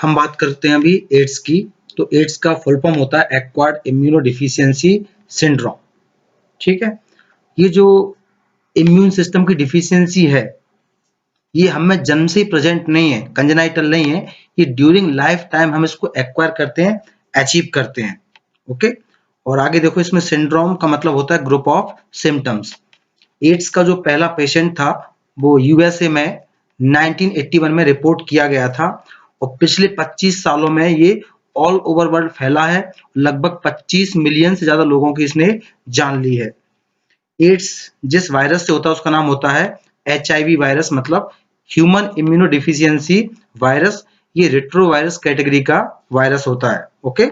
हम बात करते हैं अभी एड्स की। तो एड्स का फुल फॉर्म होता है एक्वायर्ड इम्यूनोडिफिशियंसी सिंड्रोम। ठीक है, ये जो इम्यून सिस्टम की डिफिशियंसी है ये हमें जन्म से ही प्रेजेंट नहीं है, कंजेनाइटल नहीं है, ये ड्यूरिंग लाइफ टाइम हम इसको एक्वायर करते हैं, अचीव करते हैं। ओके, और आगे देखो इसमें सिंड्रोम का मतलब होता है ग्रुप ऑफ सिम्टम्स। एड्स का जो पहला पेशेंट था वो यूएसए में 1981 में रिपोर्ट किया गया था और पिछले 25 सालों में ये ऑल ओवर वर्ल्ड फैला है। लगभग 25 मिलियन से ज्यादा लोगों की इसने जान ली है। एड्स जिस वायरस से होता है उसका नाम होता है HIV वायरस, मतलब ह्यूमन इम्यूनोडिफिशियंसी वायरस। ये रेट्रोवायरस कैटेगरी का वायरस होता है। ओके,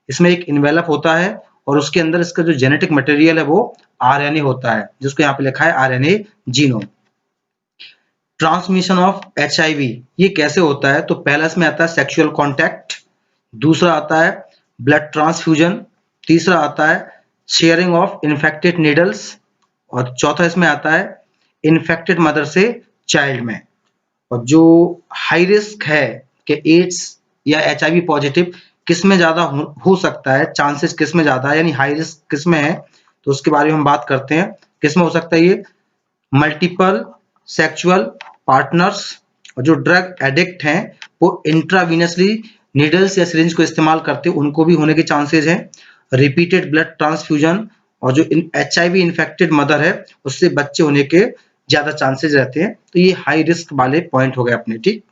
इसमें एक इन्वेलप होता है और उसके अंदर इसका जो जेनेटिक मटेरियल है वो RNA होता है, जिसको यहाँ पे लिखा है RNA genome. Transmission of HIV ये कैसे होता है? तो पहला इसमें आता है सेक्सुअल कॉन्टैक्ट, दूसरा आता है ब्लड ट्रांसफ्यूजन, तीसरा आता है शेयरिंग ऑफ इन्फेक्टेड नीडल्स और चौथा इसमें आता है इन्फेक्टेड मदर से चाइल्ड में। और जो हाई रिस्क है कि एड्स या HIV पॉजिटिव किस में ज्यादा हो सकता है, चांसेस किस में ज्यादा है, यानी हाई रिस्क किस में है, तो उसके बारे में हम बात करते हैं। किस में हो सकता है ये? मल्टीपल सेक्सुअल पार्टनर्स, और जो ड्रग एडिक्ट हैं वो इंट्रावीनसली नीडल्स या सिरिंज को इस्तेमाल करते हैं, उनको भी होने के चांसेस हैं। रिपीटेड ब्लड ट्रांसफ्यूजन, और जो HIV इन्फेक्टेड मदर है उससे बच्चे होने के ज्यादा चांसेस रहते हैं। तो ये हाई रिस्क वाले पॉइंट हो गए अपने। ठीक,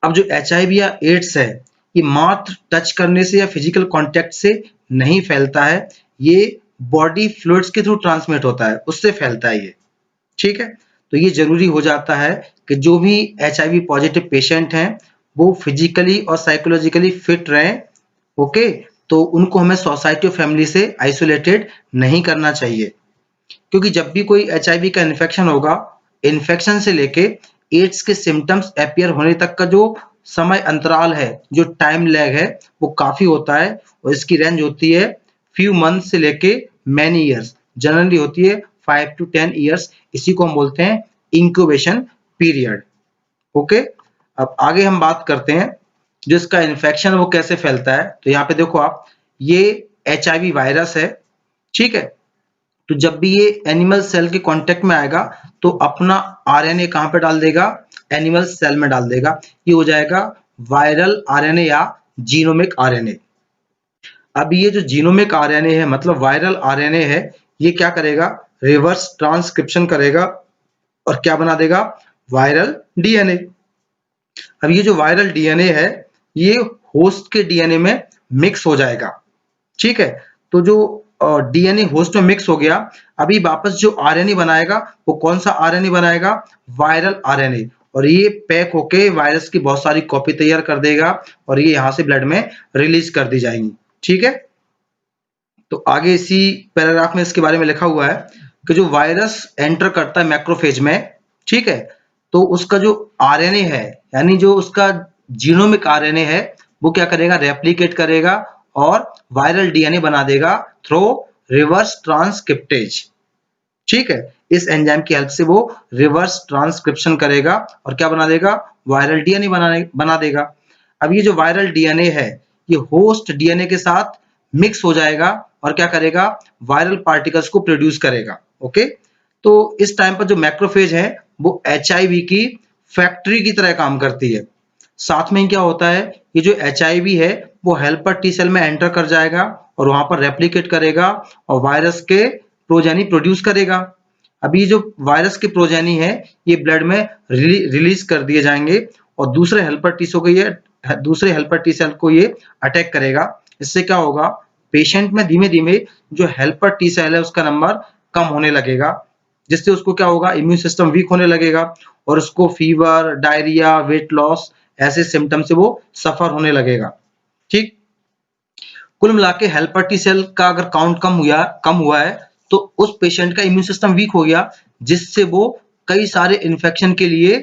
अब जो HIV या एड्स है ये मात्र टच करने से या फिजिकल कांटेक्ट से नहीं फैलता है, ये बॉडी फ्लूइड्स के थ्रू ट्रांसमिट होता है, उससे फैलता है ये। ठीक है, तो ये जरूरी हो जाता है कि जो भी HIV पॉजिटिव पेशेंट हैं वो फिजिकली और साइकोलॉजिकली फिट रहें। ओके, तो उनको हमें सोसाइटी और फैमिली से आइसोलेटेड नहीं करना चाहिए, क्योंकि जब भी कोई HIV का इन्फेक्शन होगा, इन्फेक्शन से लेके एड्स के सिम्टम्स अपियर होने तक का जो समय अंतराल है, जो टाइम लैग है, वो काफी होता है और इसकी रेंज होती है फ्यू मंथ से लेके मैनी ईयर्स, जनरली होती है 5 to 10 ईयर्स। इसी को हम बोलते हैं इंक्यूबेशन पीरियड। ओके, अब आगे हम बात करते हैं जो इसका इन्फेक्शन वो कैसे फैलता है। तो यहाँ पे देखो आप, ये HIV वायरस है। ठीक है, तो जब भी ये एनिमल सेल के कांटेक्ट में आएगा तो अपना RNA कहां पे डाल देगा? एनिमल सेल में डाल देगा। ये हो जाएगा वायरल RNA या जीनोमिक RNA। अब ये जो जीनोमिक RNA है, मतलब वायरल RNA है, ये क्या करेगा? रिवर्स ट्रांसक्रिप्शन करेगा और क्या बना देगा? Viral DNA। अब ये जो वायरल DNA है ये होस्ट के DNA में मिक्स हो जाएगा। ठीक है, तो जो DNA होस्ट में मिक्स हो गया, अभी वापस जो RNA बनाएगा वो कौन सा RNA बनाएगा? वायरल RNA, और ये पैक होके वायरस की बहुत सारी कॉपी तैयार कर देगा और ये यहां से ब्लड में रिलीज कर दी जाएंगी। ठीक है, तो आगे इसी पैराग्राफ में इसके बारे में लिखा हुआ है कि जो वायरस एंटर करता है मैक्रोफेज में, ठीक है, तो उसका जो RNA है, यानी जो उसका जीनोमिक RNA है, वो क्या करेगा? रेप्लिकेट करेगा और वायरल DNA बना देगा थ्रू रिवर्स ट्रांसक्रिप्टेज। ठीक है, इस एंजाइम की हेल्प से वो रिवर्स ट्रांसक्रिप्शन करेगा और क्या बना देगा? वायरल DNA बना देगा। अब ये जो वायरल DNA है ये होस्ट DNA के साथ मिक्स हो जाएगा और क्या करेगा? वायरल पार्टिकल्स को प्रोड्यूस करेगा। ओके, तो इस टाइम पर जो मैक्रोफेज है वो HIV की फैक्ट्री की तरह काम करती है। साथ में क्या होता है, ये जो HIV है वो हेल्पर टी सेल में एंटर कर जाएगा और वहां पर रेप्लिकेट करेगा और वायरस के प्रोजेनी प्रोड्यूस करेगा। अभी ये जो वायरस के प्रोजेनी है ये ब्लड में रिलीज कर दिए जाएंगे और दूसरे हेल्पर टी सेल को ये अटैक करेगा। इससे क्या होगा? पेशेंट में धीमे धीमे जो हेल्पर टी सेल है उसका नंबर कम होने लगेगा, जिससे उसको क्या होगा? इम्यून सिस्टम वीक होने लगेगा और उसको फीवर, डायरिया, वेट लॉस ऐसे सिम्टम से वो सफर होने लगेगा। ठीक, कुल मिला के हेल्पर टी सेल का अगर काउंट कम हुआ है तो उस पेशेंट का इम्यून सिस्टम वीक हो गया, जिससे वो कई सारे इन्फेक्शन के लिए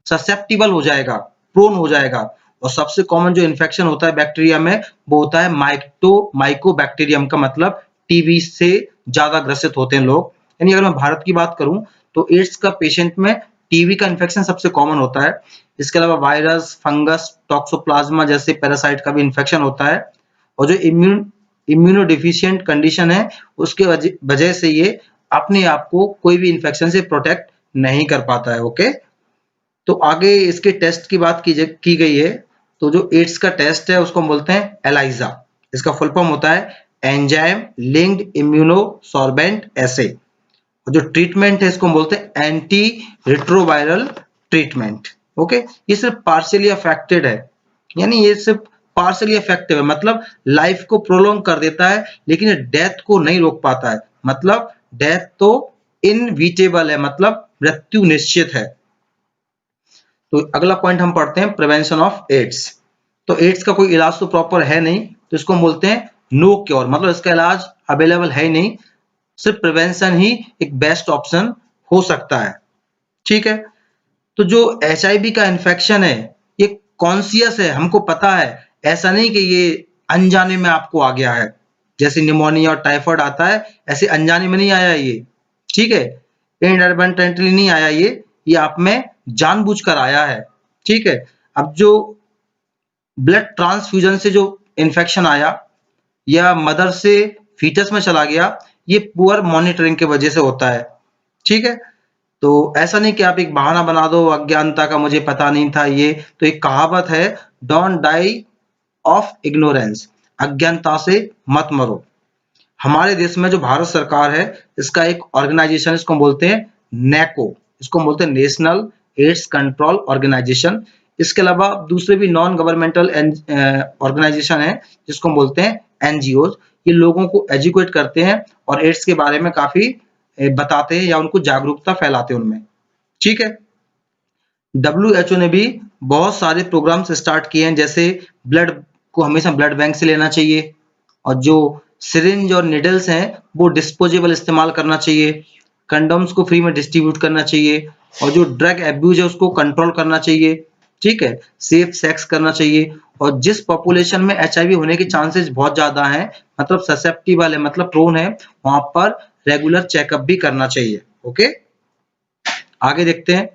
ससेप्टिबल हो जाएगा, प्रोन हो जाएगा। और सबसे कॉमन जो इन्फेक्शन होता है बैक्टीरिया में वो होता है माइकोबैक्टीरियम, का मतलब टीबी से ज्यादा ग्रसित होते हैं लोग। यानी अगर मैं भारत की बात करूं तो एड्स का पेशेंट में टीबी का इन्फेक्शन सबसे कॉमन होता है। इसके अलावा वायरस, फंगस, टॉक्सोप्लाज्मा जैसे पैरासाइट का भी इन्फेक्शन होता है। और जो इम्यूनोडिफिशिएंट कंडीशन है उसके वजह से ये अपने आप को कोई भी इन्फेक्शन से प्रोटेक्ट नहीं कर पाता है। ओके, तो आगे इसके टेस्ट की बात की गई है। तो जो एड्स का टेस्ट है उसको हम बोलते हैं एलाइजा। इसका फुल फॉर्म होता है एंजाइम लिंक्ड इम्यूनोसॉर्बेंट एसे। और जो ट्रीटमेंट है इसको हम बोलते हैं एंटी रिट्रोवायरल ट्रीटमेंट। ओके, ये सिर्फ पार्शियली अफेक्टेड है, यानी ये सिर्फ पार्शियली अफेक्टिव है, मतलब लाइफ को प्रोलॉन्ग कर देता है लेकिन डेथ को नहीं रोक पाता है। मतलब डेथ तो इनविटेबल है, मतलब मृत्यु निश्चित है। तो अगला पॉइंट हम पढ़ते हैं प्रिवेंशन ऑफ एड्स। तो एड्स का कोई इलाज तो प्रॉपर है नहीं, तो इसको हम बोलते हैं नो क्योर, मतलब इसका इलाज अवेलेबल है ही नहीं, सिर्फ प्रिवेंशन ही एक बेस्ट ऑप्शन हो सकता है। ठीक है, तो जो एचआईवी का इन्फेक्शन है ये कॉन्शियस है, हमको पता है, ऐसा नहीं कि ये अनजाने में आपको आ गया है। जैसे निमोनिया और टाइफाइड आता है ऐसे अनजाने में नहीं आया ये, ठीक है, इनएडवर्टेंटली नहीं आया ये आप में जानबूझकर आया है। ठीक है, अब जो ब्लड ट्रांसफ्यूजन से जो इन्फेक्शन आया या मदर से फीटस में चला गया, ये पुअर मॉनिटरिंग की वजह से होता है। ठीक है, तो ऐसा नहीं कि आप एक बहाना बना दो अज्ञानता का, मुझे पता नहीं था ये। तो एक कहावत है, डोंट डाई ऑफ इग्नोरेंस, अज्ञानता से मत मरो। हमारे देश में जो भारत सरकार है इसका एक ऑर्गेनाइजेशन, इसको हम बोलते हैं नेको, इसको हम बोलते हैं नेशनल एड्स कंट्रोल ऑर्गेनाइजेशन। इसके अलावा दूसरे भी नॉन गवर्नमेंटल ऑर्गेनाइजेशन है जिसको हम बोलते हैं एनजीओ। ये लोगों को एजुकेट करते हैं और एड्स के बारे में काफी बताते हैं या उनको जागरूकता फैलाते हैं उनमें। ठीक है, WHO ने भी बहुत सारे प्रोग्राम्स स्टार्ट किए हैं, जैसे ब्लड को हमेशा ब्लड बैंक से लेना चाहिए, और जो सिरिंज और निडल्स हैं वो डिस्पोजेबल इस्तेमाल करना चाहिए, कंडोम्स को फ्री में डिस्ट्रीब्यूट करना चाहिए, और जो ड्रग एब्यूज है उसको कंट्रोल करना चाहिए। ठीक है, सेफ सेक्स करना चाहिए, और जिस पॉपुलेशन में एचआईवी होने के चांसेस बहुत ज्यादा हैं, मतलब ससेप्टिबल है, मतलब प्रोन है, वहां पर रेगुलर चेकअप भी करना चाहिए। ओके, आगे देखते हैं।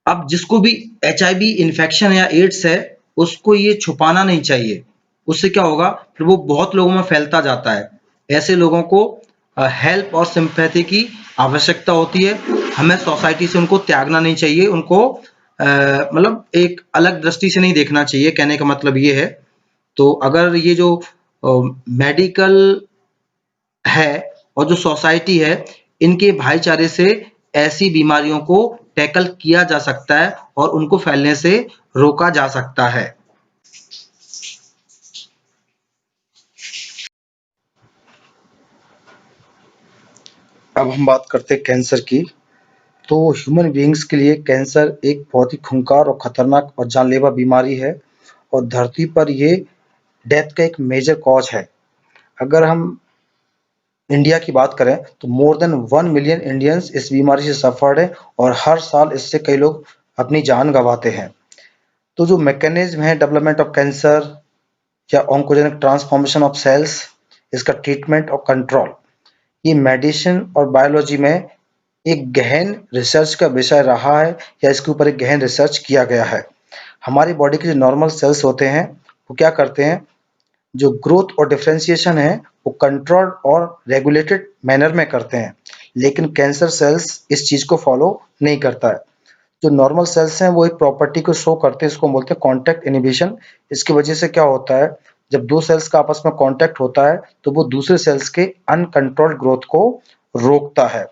अब जिसको भी एचआईवी इन्फेक्शन या एड्स है उसको ये छुपाना नहीं चाहिए, उससे क्या होगा फिर वो बहुत लोगों में फैलता जाता है। ऐसे लोगों को हेल्प और सिंपैथी की आवश्यकता होती है, हमें सोसाइटी से उनको त्यागना नहीं चाहिए, उनको मतलब एक अलग दृष्टि से नहीं देखना चाहिए, कहने का मतलब ये है। तो अगर ये जो मेडिकल है और जो सोसाइटी है इनके भाईचारे से ऐसी बीमारियों को टैकल किया जा सकता है और उनको फैलने से रोका जा सकता है। अब हम बात करते हैं कैंसर की। तो ह्यूमन बीइंग्स के लिए कैंसर एक बहुत ही खूंखार और खतरनाक और जानलेवा बीमारी है, और धरती पर ये डेथ का एक मेजर कॉज है। अगर हम इंडिया की बात करें तो मोर देन 1 मिलियन इंडियंस इस बीमारी से सफर्ड है, और हर साल इससे कई लोग अपनी जान गंवाते हैं। तो जो मैकेनिज्म है डेवलपमेंट ऑफ कैंसर या ऑन्कोजेनिक ट्रांसफॉर्मेशन ऑफ सेल्स, इसका ट्रीटमेंट और कंट्रोल, ये मेडिसिन और बायोलॉजी में एक गहन रिसर्च का विषय रहा है, या इसके ऊपर एक गहन रिसर्च किया गया है। हमारी बॉडी के जो नॉर्मल सेल्स होते हैं वो क्या करते हैं, जो ग्रोथ और डिफरेंशिएशन है वो कंट्रोल्ड और रेगुलेटेड मैनर में करते हैं, लेकिन कैंसर सेल्स इस चीज को फॉलो नहीं करता है। जो नॉर्मल सेल्स हैं वो एक प्रॉपर्टी को शो करते हैं, इसको हम बोलते हैं कॉन्टैक्ट इनहिबिशन। इसकी वजह से क्या होता है, जब दो सेल्स का आपस में कॉन्टैक्ट होता है तो वो दूसरे सेल्स के अनकंट्रोल्ड ग्रोथ को रोकता है।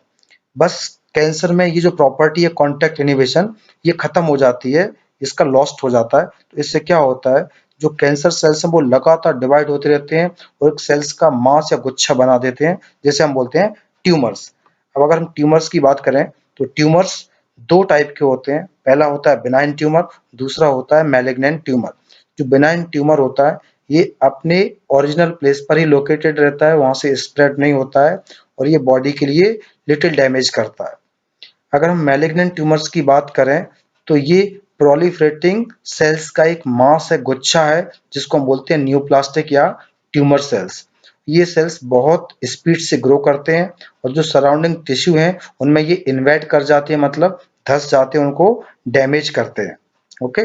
बस कैंसर में ये जो प्रॉपर्टी है कॉन्टैक्ट इनहिबिशन, ये खत्म हो जाती है, इसका लॉस्ट हो जाता है। तो इससे क्या होता है, जो कैंसर सेल्स हैं वो लगातार डिवाइड होते रहते हैं और एक सेल्स का मास या गुच्छा बना देते हैं, जैसे हम बोलते हैं ट्यूमर्स। अब अगर हम ट्यूमर्स की बात करें तो ट्यूमर्स दो टाइप के होते हैं, पहला होता है बिनाइन ट्यूमर, दूसरा होता है मैलिग्नेंट ट्यूमर। जो बिनाइन ट्यूमर होता है ये अपने ओरिजिनल प्लेस पर ही लोकेटेड रहता है, वहां से स्प्रेड नहीं होता है, और ये बॉडी के लिए लिटिल डैमेज करता है। अगर हम मैलिग्नेंट ट्यूमर्स की बात करें तो ये प्रोलिफरेटिंग सेल्स का एक मास है, गुच्छा है, जिसको हम बोलते हैं न्यूप्लास्टिक या ट्यूमर सेल्स। ये सेल्स बहुत स्पीड से ग्रो करते हैं और जो सराउंडिंग टिश्यू हैं उनमें ये इन्वेड कर जाते हैं, मतलब धंस जाते हैं, उनको डैमेज करते हैं। ओके,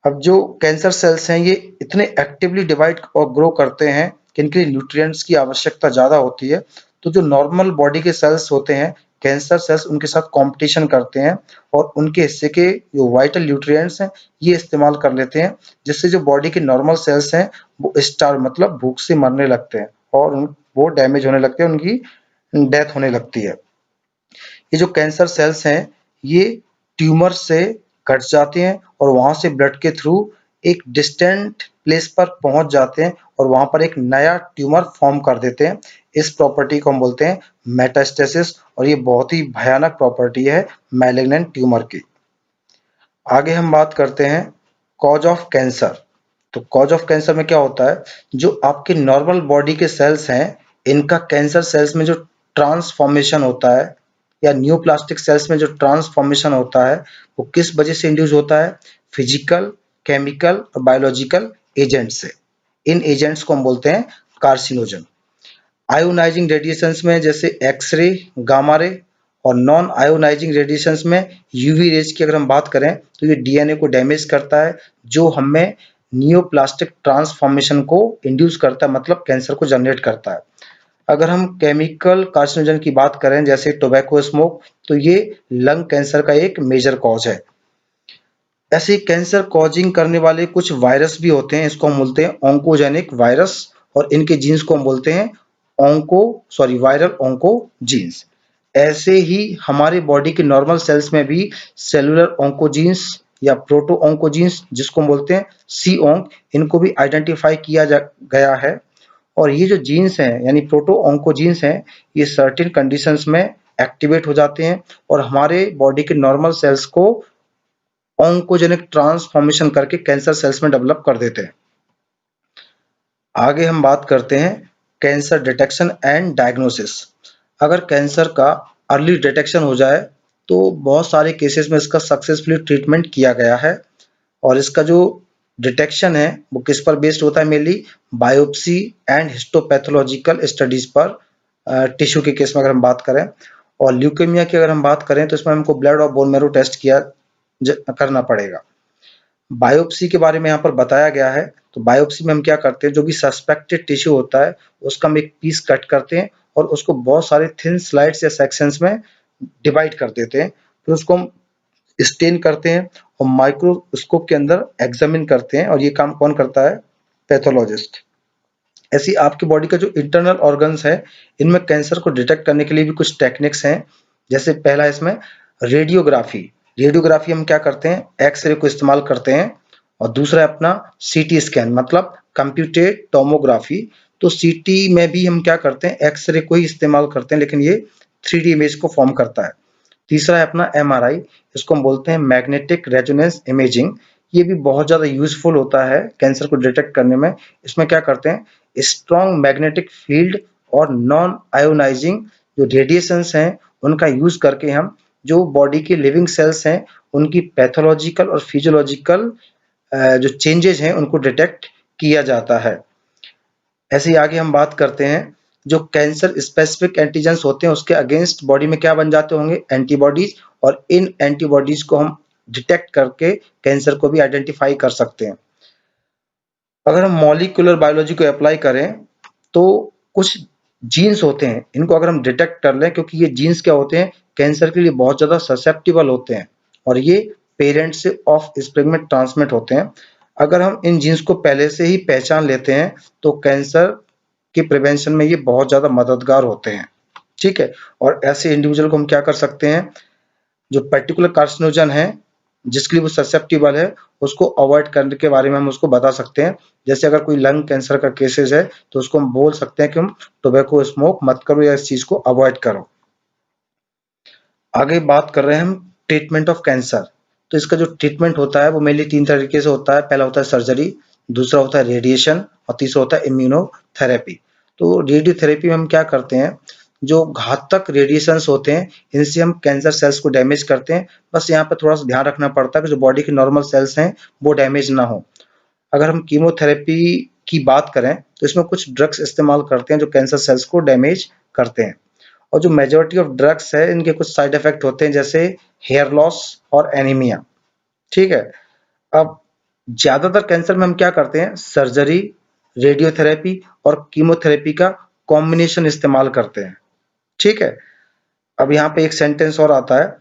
अब जो कैंसर सेल्स हैं ये इतने एक्टिवली डिवाइड और ग्रो करते हैं कि इनके लिए न्यूट्रिएंट्स की आवश्यकता ज़्यादा होती है। तो जो नॉर्मल बॉडी के सेल्स होते हैं, कैंसर सेल्स उनके साथ कंपटीशन करते हैं और उनके हिस्से के जो वाइटल न्यूट्रिएंट्स हैं ये इस्तेमाल कर लेते हैं, जिससे जो बॉडी के नॉर्मल सेल्स हैं वो स्टार मतलब भूख से मरने लगते हैं और वो डैमेज होने लगते हैं, उनकी डेथ होने लगती है। ये जो कैंसर सेल्स हैं ये ट्यूमर से कट जाते हैं और वहां से ब्लड के थ्रू एक डिस्टेंट प्लेस पर पहुंच जाते हैं और वहां पर एक नया ट्यूमर फॉर्म कर देते हैं। इस प्रॉपर्टी को हम बोलते हैं मेटास्टेसिस और ये बहुत ही भयानक प्रॉपर्टी है मैलिग्नेंट ट्यूमर की। आगे हम बात करते हैं कॉज ऑफ कैंसर। तो कॉज ऑफ कैंसर में क्या होता है, जो आपके नॉर्मल बॉडी के सेल्स हैं इनका कैंसर सेल्स में जो ट्रांसफॉर्मेशन होता है या न्यूप्लास्टिक सेल्स में जो ट्रांसफॉर्मेशन होता है वो किस वजह से इंड्यूस होता है, फिजिकल, केमिकल और बायोलॉजिकल एजेंट से। इन एजेंट्स को हम बोलते हैं कार्सिनोजन। आयोनाइजिंग रेडिएशंस में जैसे एक्सरे, गामा रे और नॉन आयोनाइजिंग रेडिएशंस में यूवी रेज की अगर हम बात करें तो ये डीएनए को डैमेज करता है, जो हमें नियोप्लास्टिक ट्रांसफॉर्मेशन को इंड्यूस करता है, मतलब कैंसर को जनरेट करता है। अगर हम केमिकल कार्सिनोजन की बात करें जैसे टोबैको स्मोक, तो ये लंग कैंसर का एक मेजर कॉज है। ऐसे कैंसर कॉजिंग करने वाले कुछ वायरस भी होते हैं, इसको हम बोलते हैं ऑन्कोजेनिक वायरस और इनके जीन्स को हम बोलते हैं वायरल ऑन्कोजीन्स। ऐसे ही हमारे बॉडी के नॉर्मल सेल्स में भी सेलुलर ऑन्कोजीन्स या प्रोटो ऑन्कोजीन्स जिसको हम बोलते हैं सी ऑन्क, इनको भी आइडेंटिफाई किया गया है। और ये जो जीन्स हैं यानी प्रोटो ऑन्कोजीन्स हैं ये सर्टेन कंडीशंस में एक्टिवेट हो जाते हैं और हमारे बॉडी के नॉर्मल सेल्स को ऑन्कोजेनिक ट्रांसफॉर्मेशन करके कैंसर सेल्स में डेवलप कर देते हैं। आगे हम बात करते हैं कैंसर डिटेक्शन एंड डायग्नोसिस। अगर कैंसर का अर्ली डिटेक्शन हो जाए तो बहुत सारे केसेस में इसका सक्सेसफुली ट्रीटमेंट किया गया है और इसका जो डिटेक्शन है वो किस पर बेस्ड होता है, mainly biopsy and histopathological studies पर। टिश्यू के केस में अगर हम बात करें और ल्यूकेमिया की अगर हम बात करें तो इसमें हमको ब्लड और बोन मैरो टेस्ट करना पड़ेगा। बायोप्सी के बारे में यहाँ पर बताया गया है। तो बायोप्सी में हम क्या करते हैं, जो भी सस्पेक्टेड टिश्यू होता है उसका हम एक पीस कट करते हैं और उसको बहुत सारे थिन स्लाइड्स या सेक्शंस में डिवाइड कर देते हैं, फिर उसको हम स्टेन करते हैं और माइक्रोस्कोप के अंदर एग्जामिन करते हैं और ये काम कौन करता है, पैथोलॉजिस्ट। ऐसी आपकी बॉडी का जो इंटरनल ऑर्गन्स है इनमें कैंसर को डिटेक्ट करने के लिए भी कुछ टेक्निक्स हैं। जैसे पहला इसमें रेडियोग्राफी। रेडियोग्राफी हम क्या करते हैं, एक्सरे को इस्तेमाल करते हैं और दूसरा है अपना सीटी स्कैन मतलब कंप्यूटेड टोमोग्राफी। तो सीटी में भी हम क्या करते हैं, एक्सरे को ही इस्तेमाल करते हैं लेकिन ये 3D इमेज को फॉर्म करता है। तीसरा है अपना एमआरआई, इसको हम बोलते हैं मैग्नेटिक रेजोनेंस इमेजिंग। ये भी बहुत ज़्यादा यूजफुल होता है कैंसर को डिटेक्ट करने में। इसमें क्या करते हैं, स्ट्रॉन्ग मैग्नेटिक फील्ड और नॉन आयोनाइजिंग जो रेडिएशंस हैं उनका यूज करके हम जो बॉडी के लिविंग सेल्स हैं उनकी पैथोलॉजिकल और फिजियोलॉजिकल जो चेंजेस हैं उनको डिटेक्ट किया जाता है। ऐसे ही आगे हम बात करते हैं जो कैंसर स्पेसिफिक एंटीजेंस होते हैं उसके अगेंस्ट बॉडी में क्या बन जाते होंगे, एंटीबॉडीज, और इन एंटीबॉडीज को हम डिटेक्ट करके कैंसर को भी आइडेंटिफाई कर सकते हैं। अगर हम मॉलिक्यूलर बायोलॉजी को अप्लाई करें तो कुछ जीन्स होते हैं इनको अगर हम डिटेक्ट कर लें, क्योंकि ये जीन्स क्या होते हैं, कैंसर के लिए बहुत ज्यादा ससेप्टिबल होते हैं और ये पेरेंट से ऑफ स्प्रिंग में ट्रांसमिट होते हैं। अगर हम इन जीन्स को पहले से ही पहचान लेते हैं तो कैंसर के प्रिवेंशन में ये बहुत ज्यादा मददगार होते हैं। ठीक है, और ऐसे इंडिविजुअल को हम क्या कर सकते हैं, जो पर्टिकुलर कार्सिनोजन है जिसके लिए वो ससेप्टिबल है उसको अवॉइड करने के बारे में हम उसको बता सकते हैं। जैसे अगर कोई लंग कैंसर का केसेस है तो उसको हम बोल सकते हैं कि हम टोबैको स्मोक मत करो या इस चीज को अवॉइड करो। आगे बात कर रहे हैं हम ट्रीटमेंट ऑफ कैंसर। तो इसका जो ट्रीटमेंट होता है वो मेनली 3 तरीके से होता है। पहला होता है सर्जरी, दूसरा होता है रेडिएशन और तीसरा होता है इम्यूनोथेरेपी। तो रेडियोथेरेपी में हम क्या करते हैं, जो घातक रेडिएशंस होते हैं इनसे हम कैंसर सेल्स को डैमेज करते हैं। बस यहाँ पर थोड़ा सा ध्यान रखना पड़ता है कि जो बॉडी के नॉर्मल सेल्स हैं वो डैमेज ना हो। अगर हम कीमोथेरेपी की बात करें तो इसमें कुछ ड्रग्स इस्तेमाल करते हैं जो कैंसर सेल्स को डैमेज करते हैं, और जो मेजॉरिटी ऑफ ड्रग्स है इनके कुछ साइड इफेक्ट होते हैं जैसे हेयर लॉस और एनीमिया। ठीक है, अब ज्यादातर कैंसर में हम क्या करते हैं, सर्जरी, रेडियोथेरेपी और कीमोथेरेपी का कॉम्बिनेशन इस्तेमाल करते हैं। ठीक है, अब यहाँ पे एक सेंटेंस और आता है,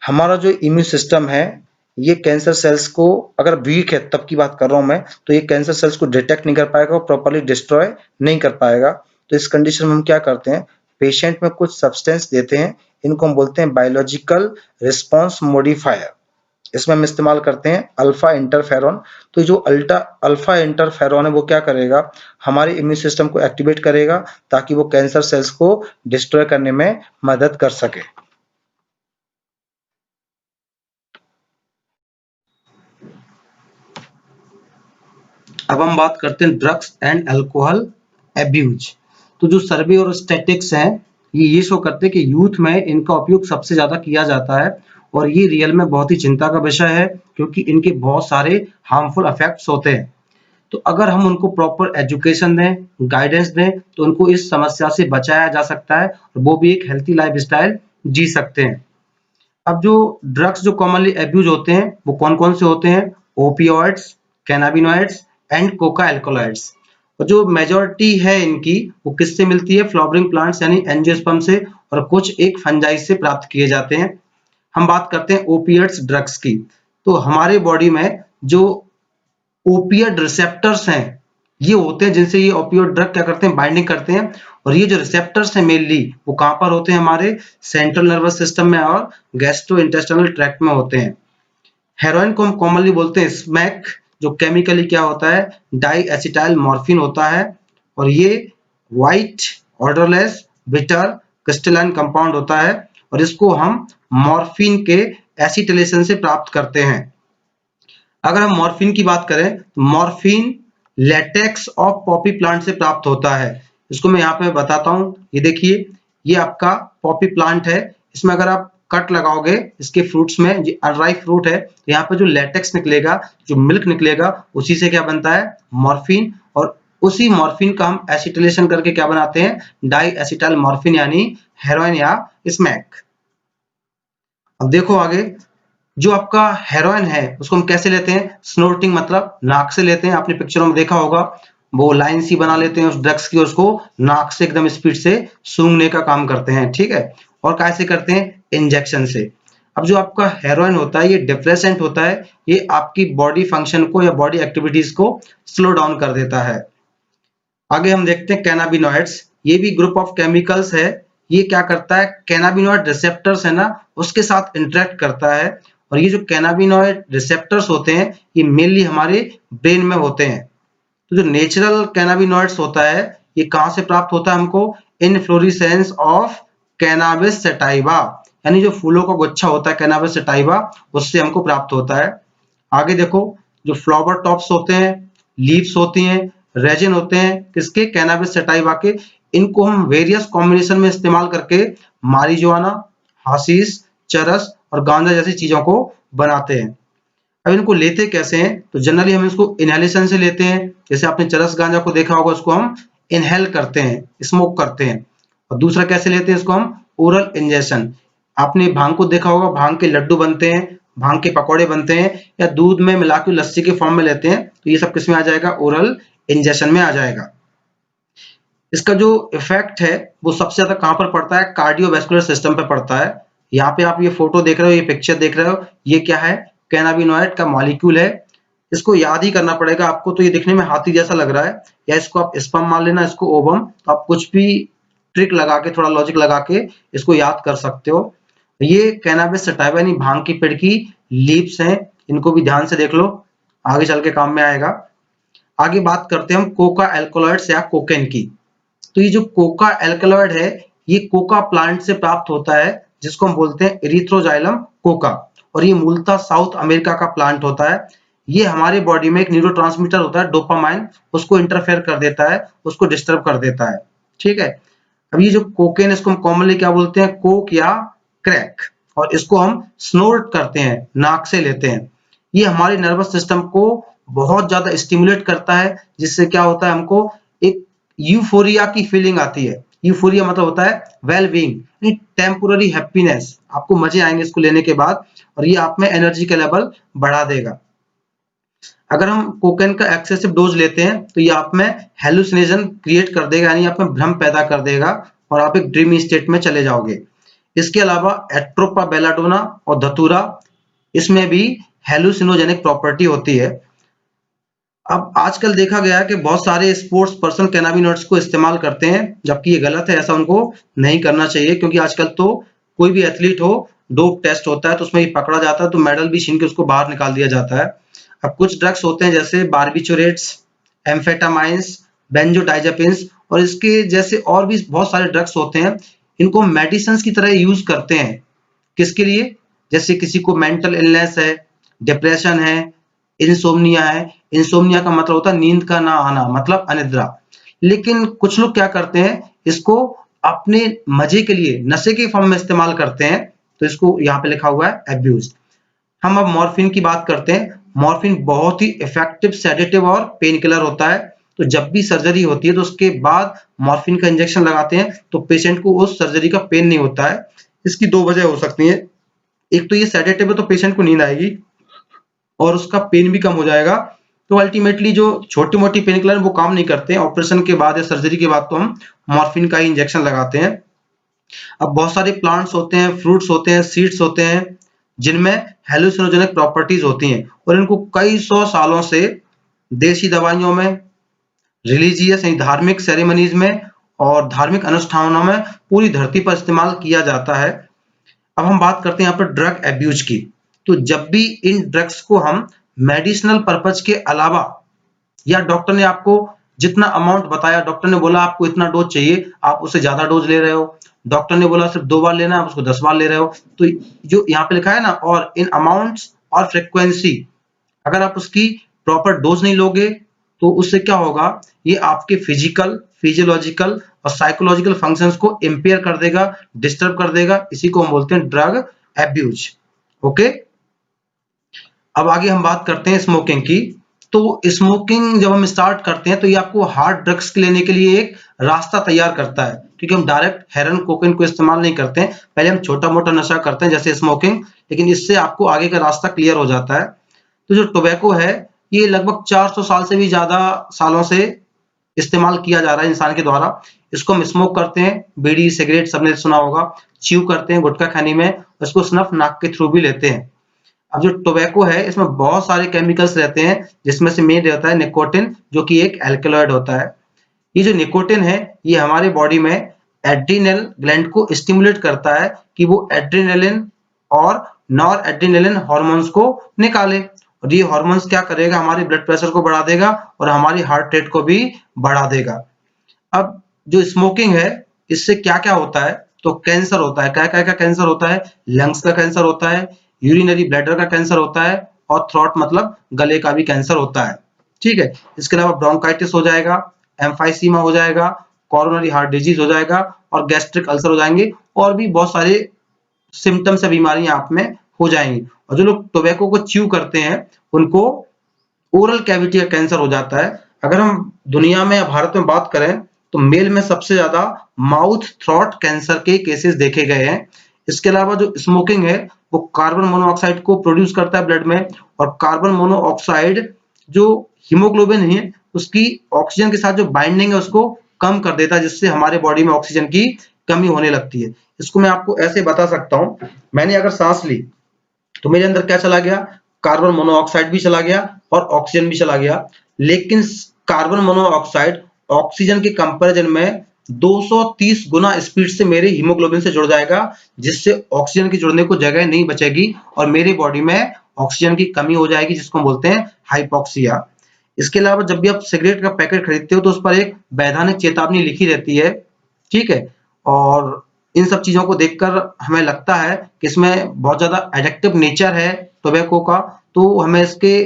हमारा जो इम्यून सिस्टम है ये कैंसर सेल्स को, अगर वीक है तब की बात कर रहा हूं मैं, तो ये कैंसर सेल्स को डिटेक्ट नहीं कर पाएगा और प्रॉपर्ली डिस्ट्रॉय नहीं कर पाएगा। तो इस कंडीशन में हम क्या करते हैं, पेशेंट में कुछ सब्सटेंस देते हैं, इनको हम बोलते हैं बायोलॉजिकल रिस्पॉन्स मॉडिफायर। इसमें हम इस्तेमाल करते हैं अल्फा इंटरफेरॉन। तो जो अल्फा इंटरफेरॉन है वो क्या करेगा, हमारे इम्यून सिस्टम को एक्टिवेट करेगा ताकि वो कैंसर सेल्स को डिस्ट्रॉय करने में मदद कर सके। अब हम बात करते हैं ड्रग्स एंड अल्कोहल एब्यूज। तो जो सर्वे और स्टैटिस्टिक्स हैं ये शो करते हैं कि यूथ में इनका उपयोग सबसे ज्यादा किया जाता है, और ये रियल में बहुत ही चिंता का विषय है क्योंकि इनके बहुत सारे हार्मफुल इफेक्ट्स होते हैं। तो अगर हम उनको प्रॉपर एजुकेशन दें, गाइडेंस दें, तो उनको इस समस्या से बचाया जा सकता है और वो भी एक हेल्थी लाइफस्टाइल जी सकते हैं। अब जो ड्रग्स जो कॉमनली एब्यूज होते हैं वो कौन कौन से होते हैं, opioids, cannabinoids and Coca alkaloids. और जो मेजॉरिटी है इनकी वो किससे मिलती है, फ्लावरिंग प्लांट्स यानी एंजियोस्पर्म से, और कुछ एक फंजाई से प्राप्त किए जाते हैं। हम बात करते हैं ओपिएट्स ड्रग्स की। तो हमारे बॉडी में जो ओपिएट रिसेप्टर्स हैं ये होते हैं जिनसे ये ओपिएट ड्रग क्या करते हैं, बाइंडिंग करते हैं। और ये जो रिसेप्टर्स हैं मेनली वो कहां पर होते हैं, हमारे सेंट्रल नर्वस सिस्टम में और गैस्ट्रो इंटेस्टाइनल ट्रैक्ट में होते हैं। हेरोइन को हम कॉमनली बोलते हैं स्मैक, जो केमिकली क्या होता है, डाई एसिटाइल मॉर्फिन होता है, और ये white odourless bitter crystalline compound होता है, और इसको हम मॉर्फिन के एसिटिलेशन से प्राप्त करते हैं। अगर हम मॉर्फिन की बात करें तो morphine latex of Poppy plant से प्राप्त होता है। इसको मैं यहाँ पे बताता हूँ, ये देखिए ये आपका पॉपी प्लांट है, इसमें अगर आप कट लगाओगे इसके फ्रूट्स में, ये अनराइप फ्रूट है, तो यहाँ पे जो लेटेक्स निकलेगा, जो मिल्क निकलेगा, उसी से क्या बनता है, मॉर्फिन। और उसी मॉर्फिन का हम एसिटिलेशन करके क्या बनाते हैं, डाई एसिटाइल मॉर्फिन यानी हेरोइन या स्मैक। अब देखो आगे, जो आपका हेरोइन है उसको हम कैसे लेते हैं, स्नोर्टिंग मतलब नाक से लेते हैं। आपने पिक्चरों में देखा होगा वो लाइन सी बना लेते हैं उस ड्रग्स की, उसको नाक से एकदम स्पीड से सूंघने का काम करते हैं। ठीक है, और कैसे करते हैं, इंजेक्शन से। अब जो आपका हेरोइन होता है ये डिप्रेसेंट होता है, ये आपकी बॉडी फंक्शन को या बॉडी एक्टिविटीज को स्लो डाउन कर देता है। आगे हम देखते हैं कैनाबिनॉइड्स, ये भी ग्रुप ऑफ केमिकल्स है। ये क्या करता है, कैनाबिनॉइड रिसेप्टर्स है ना उसके साथ इंटरेक्ट करता है, और ये जो कैनाबिनॉइड रिसेप्टर्स होते हैं ये मेनली हमारे ब्रेन में होते हैं। तो जो नेचुरल कैनाबिनॉइड्स होता है ये कहां से प्राप्त होता है हमको, इनफ्लोरेसेंस ऑफ कैनाबिस सटाइवा, यानी जो फूलों का गुच्छा होता है कैनाबिस सटाइवा उससे हमको प्राप्त होता है। आगे देखो, जो फ्लावर टॉप्स होते हैं, लीव्स होती हैं, रेजिन होते हैं किसके, कैनाबिस सटाइवा के, इनको हम वेरियस कॉम्बिनेशन में इस्तेमाल करके मारिजुआना, हाशीश, चरस और गांजा जैसी चीजों को बनाते हैं। अब इनको लेते कैसे हैं, तो जनरली हम इसको इनहेलेशन से लेते हैं। जैसे आपने चरस गांजा को देखा होगा, उसको हम इनहेल करते हैं, स्मोक करते हैं। और दूसरा कैसे लेते हैं, इसको हम ओरल इंजेक्शन। आपने भांग को देखा होगा, भांग के लड्डू बनते हैं, भांग के पकौड़े बनते हैं, या दूध में मिला के लस्सी के फॉर्म में लेते हैं, तो ये सब किस में आ जाएगा, ओरल इंजेक्शन में आ जाएगा। इसका जो इफेक्ट है वो सबसे ज्यादा कहां पर पड़ता है, कार्डियोवैस्कुलर सिस्टम पे पड़ता है। यहाँ पे आप ये फोटो देख रहे हो, ये पिक्चर देख रहे हो, ये क्या है, कैनाबिनॉइड का मॉलिक्यूल है। इसको याद ही करना पड़ेगा आपको। तो ये दिखने में हाथी जैसा लग रहा है, या इसको आप स्पर्म मान लेना, इसको ओवम। तो आप कुछ भी ट्रिक लगा के, थोड़ा लॉजिक लगा के इसको याद कर सकते हो। ये कैनाबिस सटाइवा यानी भांग की पेड़ की लीव्स हैं, इनको भी ध्यान से देख लो, आगे चल के काम में आएगा। आगे बात करते हैं हम कोका एल्कोलॉइड्स या कोकेन की। तो ये जो कोका एल्कलॉइड है ये कोका प्लांट से प्राप्त होता है, जिसको हम बोलते हैं एरिथ्रोजाइलम कोका, और ये मूलतः साउथ अमेरिका का प्लांट होता है। ये हमारे बॉडी में एक न्यूरोट्रांसमीटर होता है डोपामाइन, उसको इंटरफेयर कर देता है, उसको डिस्टर्ब कर देता है। ठीक है, अब ये जो कोकेन इसको हम कॉमनली क्या बोलते हैं, कोक या क्रैक, और इसको हम स्नोर्ट करते हैं, नाक से लेते हैं। ये हमारे नर्वस सिस्टम को बहुत ज्यादा स्टिमुलेट करता है, जिससे क्या होता है, हमको एक यूफोरिया की फीलिंग आती है। यूफोरिया मतलब होता है वेल बीइंग, टेम्पोररी हैप्पीनेस, आपको मजे आएंगे इसको लेने के बाद, और ये आप में एनर्जी के लेवल बढ़ा देगा। अगर हम कोकेन का एक्सेसिव डोज लेते हैं तो ये आप में हेलुसिनेशन क्रिएट कर देगा, यानी आप में भ्रम पैदा कर देगा और आप एक ड्रीमी स्टेट में चले जाओगे। इसके अलावा एट्रोपा बेलाडोना और धतूरा, इसमें भी हेलुसिनोजेनिक प्रॉपर्टी होती है। अब आजकल देखा गया है कि बहुत सारे स्पोर्ट्स पर्सन कैनाबिनॉइड्स को इस्तेमाल करते हैं, जबकि ये गलत है, ऐसा उनको नहीं करना चाहिए, क्योंकि आजकल तो कोई भी एथलीट हो, डोप टेस्ट होता है तो उसमें ही पकड़ा जाता है तो मेडल भी छीन के उसको बाहर निकाल दिया जाता है। अब कुछ ड्रग्स होते हैं जैसे बार्बिचुरेट्स, एम्फेटामाइंस, बेंजोडाइजेपिन्स और इसके जैसे और भी बहुत सारे ड्रग्स होते हैं, इनको मेडिसिन की तरह यूज करते हैं। किसके लिए? जैसे किसी को मेंटल इलनेस है, डिप्रेशन है, इंसोम्निया है। इंसोम्निया का मतलब होता है नींद का ना आना, मतलब अनिद्रा। लेकिन कुछ लोग क्या करते हैं, इसको अपने मजे के लिए नशे के फॉर्म में इस्तेमाल करते हैं, तो इसको यहाँ पे लिखा हुआ है एब्यूज। हम अब मॉर्फिन की बात करते हैं। मॉर्फिन बहुत ही इफेक्टिव सेडेटिव और पेन किलर होता है। तो जब भी सर्जरी होती है तो उसके बाद मॉर्फिन का इंजेक्शन लगाते हैं तो पेशेंट को उस सर्जरी का पेन नहीं होता है। इसकी दो वजह हो सकती है, एक तो ये सेडेटिव है तो पेशेंट को नींद आएगी और उसका पेन भी कम हो जाएगा। तो अल्टीमेटली जो छोटी मोटी पेन किलर वो काम नहीं करते हैं, ऑपरेशन के बाद या सर्जरी के बाद तो हम मॉर्फिन का ही इंजेक्शन लगाते हैं। अब बहुत सारे प्लांट्स होते हैं, फ्रूट्स होते हैं, सीड्स होते हैं, जिनमें हेलुसिनोजेनिक प्रॉपर्टीज होती हैं और इनको कई सौ सालों से देसी दवाइयों में, रिलीजियस यानी धार्मिक सेरेमनीज में और धार्मिक अनुष्ठानों में पूरी धरती पर इस्तेमाल किया जाता है। अब हम बात करते हैं यहाँ पर ड्रग एब्यूज की। तो जब भी इन ड्रग्स को हम मेडिसिनल पर्पज के अलावा, या डॉक्टर ने आपको जितना अमाउंट बताया, डॉक्टर ने बोला आपको इतना डोज चाहिए, आप उससे ज्यादा डोज ले रहे हो, डॉक्टर ने बोला सिर्फ 2 बार लेना है, आप उसको 10 बार ले रहे हो, तो जो यहाँ पे लिखा है ना, और इन अमाउंट्स और फ्रीक्वेंसी, अगर आप उसकी प्रॉपर डोज नहीं लोगे तो उससे क्या होगा, ये आपके फिजिकल, फिजियोलॉजिकल और साइकोलॉजिकल फंक्शंस को इंपेयर कर देगा, डिस्टर्ब कर देगा। इसी को हम बोलते हैं ड्रग एब्यूज। ओके, अब आगे हम बात करते हैं स्मोकिंग की। तो स्मोकिंग जब हम स्टार्ट करते हैं तो ये आपको हार्ड ड्रग्स लेने के लिए एक रास्ता तैयार करता है, क्योंकि हम डायरेक्ट हेरोइन कोकेन को इस्तेमाल नहीं करते हैं, पहले हम छोटा मोटा नशा करते हैं जैसे स्मोकिंग, लेकिन इससे आपको आगे का रास्ता क्लियर हो जाता है। तो जो टोबैको है, ये लगभग 400 साल से भी ज्यादा सालों से इस्तेमाल किया जा रहा है इंसान के द्वारा। इसको हम स्मोक करते हैं, बीड़ी सिगरेट सबने सुना होगा, च्यू करते हैं गुटखा खाने में, इसको स्नफ नाक के थ्रू भी लेते हैं। अब जो टोबैको है इसमें बहुत सारे केमिकल्स रहते हैं, जिसमें से मेन रहता है निकोटिन, जो कि एक एल्कलॉइड होता है। ये जो निकोटिन है ये हमारे बॉडी में एड्रिनल ग्लैंड को स्टिमुलेट करता है कि वो एड्रिनलिन और नॉर एड्रिनलिन हॉर्मोन्स को निकाले, और ये हॉर्मोन्स क्या करेगा, हमारे ब्लड प्रेशर को बढ़ा देगा और हमारी हार्ट रेट को भी बढ़ा देगा। अब जो स्मोकिंग है इससे क्या क्या होता है, तो कैंसर होता है। क्या क्या का कैंसर होता है? लंग्स का कैंसर होता है, यूरिनरी ब्लैडर का कैंसर होता है, और थ्रोट मतलब गले का भी कैंसर होता है। ठीक है, इसके अलावा ब्रोंकाइटिस हो जाएगा, एम्फाइसीमा हो जाएगा, कोरोनरी हार्ट डिजीज हो जाएगा और गैस्ट्रिक अल्सर हो जाएंगे, और भी बहुत सारे सिम्टम्स या बीमारियां आप में हो जाएंगी। और जो लोग टोबैको को च्यू करते हैं उनको ओरल कैविटी का कैंसर हो जाता है। अगर हम दुनिया में या भारत में बात करें तो मेल में सबसे ज्यादा माउथ थ्रोट कैंसर के केसेस देखे गए हैं। इसके अलावा जो स्मोकिंग है वो कार्बन मोनोऑक्साइड को प्रोड्यूस करता है ब्लड में, और कार्बन मोनोऑक्साइड जो हीमोग्लोबिन है उसकी ऑक्सीजन के साथ जो बाइंडिंग है उसको कम कर देता है, जिससे हमारे बॉडी में ऑक्सीजन की कमी होने लगती है। इसको मैं आपको ऐसे बता सकता हूँ, मैंने अगर सांस ली तो मेरे अंदर क्या चला गया, कार्बन मोनोऑक्साइड भी चला गया और ऑक्सीजन भी चला गया। लेकिन कार्बन मोनोऑक्साइड ऑक्सीजन के कंपैरिजन में 230 गुना स्पीड से मेरे हीमोग्लोबिन से जुड़ जाएगा, जिससे ऑक्सीजन की जुड़ने को जगह नहीं बचेगी और मेरी बॉडी में ऑक्सीजन की कमी हो जाएगी, जिसको हम बोलते हैं हाइपोक्सिया। इसके अलावा जब भी आप सिगरेट का पैकेट खरीदते हो तो उस पर एक वैधानिक चेतावनी लिखी रहती है, ठीक है, और इन सब चीजों को देखकर हमें लगता है कि इसमें बहुत ज्यादा एडिक्टिव नेचर है टोबैको का, तो हमें इसके